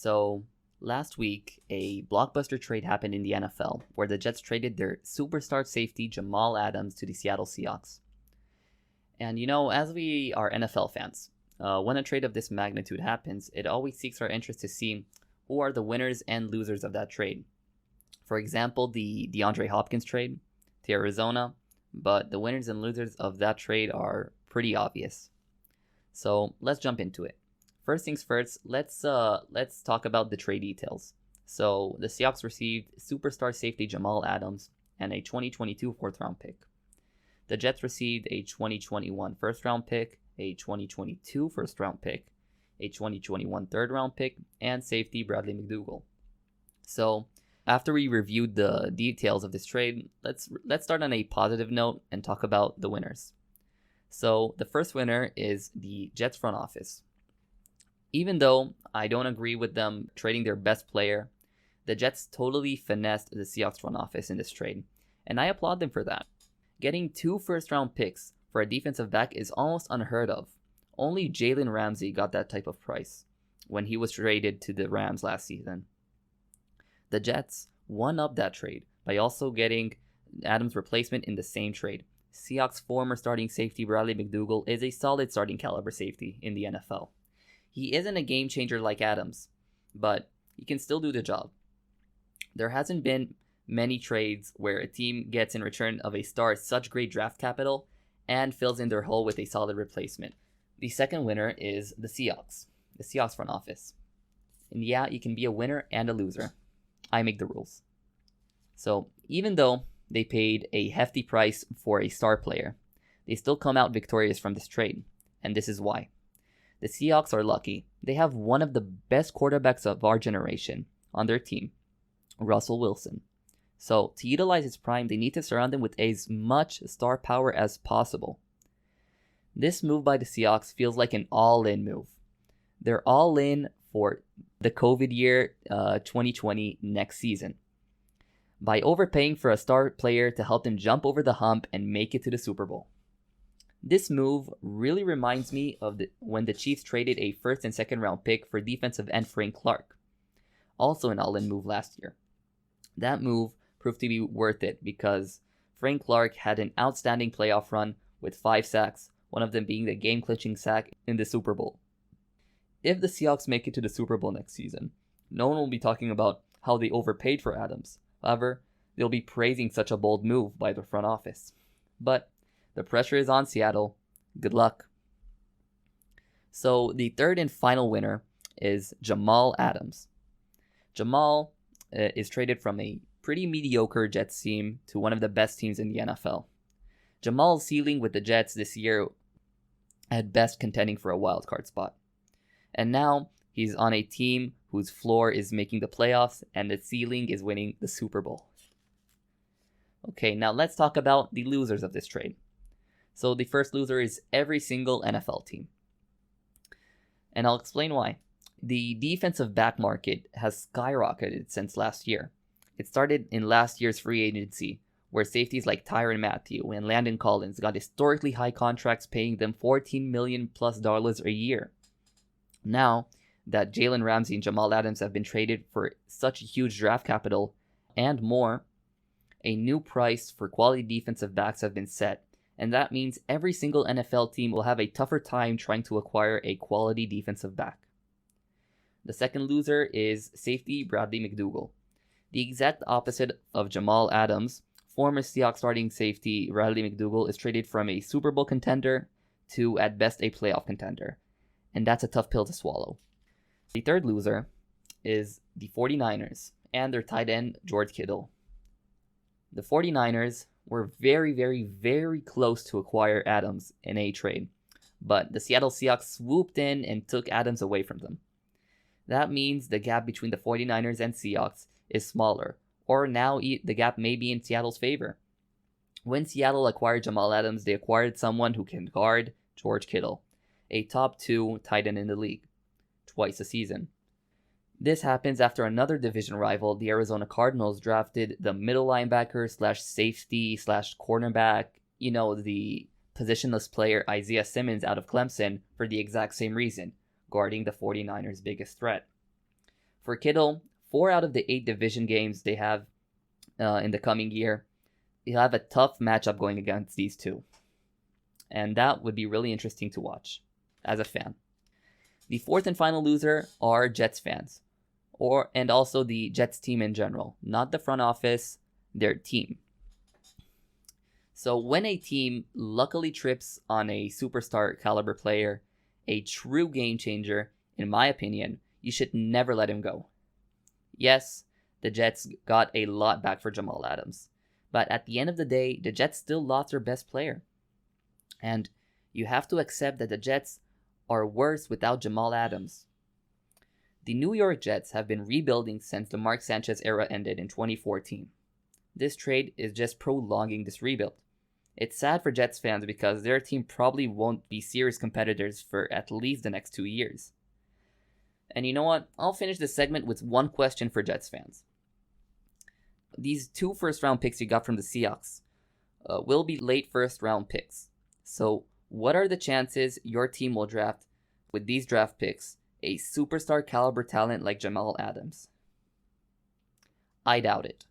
So, last week, a blockbuster trade happened in the NFL where the Jets traded their superstar safety Jamal Adams to the Seattle Seahawks. And as we are NFL fans, when a trade of this magnitude happens, it always seeks our interest to see who are the winners and losers of that trade. For example, the DeAndre Hopkins trade to Arizona, but the winners and losers of that trade are pretty obvious. So let's jump into it. First things first, let's talk about the trade details. So the Seahawks received superstar safety Jamal Adams and a 2022 fourth round pick. The Jets received a 2021 first round pick, a 2022 first round pick, a 2021 third round pick, and safety Bradley McDougald. So after we reviewed the details of this trade, let's start on a positive note and talk about the winners. So the first winner is the Jets front office. Even though I don't agree with them trading their best player, the Jets totally finessed the Seahawks front office in this trade, and I applaud them for that. Getting 2 first-round picks for a defensive back is almost unheard of. Only Jalen Ramsey got that type of price when he was traded to the Rams last season. The Jets won up that trade by also getting Adams' replacement in the same trade. Seahawks' former starting safety Bradley McDougald is a solid starting caliber safety in the NFL. He isn't a game changer like Adams, but he can still do the job. There hasn't been many trades where a team gets in return of a star such great draft capital and fills in their hole with a solid replacement. The second winner is the Seahawks front office. And yeah, you can be a winner and a loser. I make the rules. So even though they paid a hefty price for a star player, they still come out victorious from this trade, and this is why. The Seahawks are lucky. They have one of the best quarterbacks of our generation on their team, Russell Wilson. So to utilize his prime, they need to surround him with as much star power as possible. This move by the Seahawks feels like an all-in move. They're all in for the COVID year 2020 next season by overpaying for a star player to help them jump over the hump and make it to the Super Bowl. This move really reminds me of when the Chiefs traded a first and second round pick for defensive end Frank Clark, also an all-in move last year. That move proved to be worth it because Frank Clark had an outstanding playoff run with 5 sacks, one of them being the game-clinching sack in the Super Bowl. If the Seahawks make it to the Super Bowl next season, no one will be talking about how they overpaid for Adams. However, they'll be praising such a bold move by the front office. But the pressure is on Seattle. Good luck. So the third and final winner is Jamal Adams. Jamal is traded from a pretty mediocre Jets team to one of the best teams in the NFL. Jamal's ceiling with the Jets this year at best contending for a wild card spot. And now he's on a team whose floor is making the playoffs and the ceiling is winning the Super Bowl. Okay, now let's talk about the losers of this trade. So the first loser is every single NFL team. And I'll explain why. The defensive back market has skyrocketed since last year. It started in last year's free agency, where safeties like Tyrann Mathieu and Landon Collins got historically high contracts paying them $14 million plus a year. Now that Jalen Ramsey and Jamal Adams have been traded for such a huge draft capital and more, a new price for quality defensive backs have been set, and that means every single NFL team will have a tougher time trying to acquire a quality defensive back. The second loser is safety Bradley McDougald. The exact opposite of Jamal Adams, former Seahawks starting safety Bradley McDougald is traded from a Super Bowl contender to at best a playoff contender, and that's a tough pill to swallow. The third loser is the 49ers and their tight end George Kittle. The 49ers were very, very, very close to acquire Adams in a trade, but the Seattle Seahawks swooped in and took Adams away from them. That means the gap between the 49ers and Seahawks is smaller, or now the gap may be in Seattle's favor. When Seattle acquired Jamal Adams, they acquired someone who can guard George Kittle, a top 2 tight end in the league, twice a season. This happens after another division rival, the Arizona Cardinals, drafted the middle linebacker slash safety slash cornerback, the positionless player Isaiah Simmons out of Clemson for the exact same reason, guarding the 49ers' biggest threat. For Kittle, 4 out of the 8 division games they have in the coming year, he'll have a tough matchup going against these two. And that would be really interesting to watch as a fan. The fourth and final loser are Jets fans, and also the Jets team in general, not the front office, their team. So when a team luckily trips on a superstar caliber player, a true game changer, in my opinion, you should never let him go. Yes, the Jets got a lot back for Jamal Adams, but at the end of the day, the Jets still lost their best player. And you have to accept that the Jets are worse without Jamal Adams. The New York Jets have been rebuilding since the Mark Sanchez era ended in 2014. This trade is just prolonging this rebuild. It's sad for Jets fans because their team probably won't be serious competitors for at least the next 2 years. And you know what? I'll finish this segment with one question for Jets fans. These 2 first-round picks you got from the Seahawks will be late first-round picks. So what are the chances your team will draft, with these draft picks, a superstar caliber talent like Jamal Adams? I doubt it.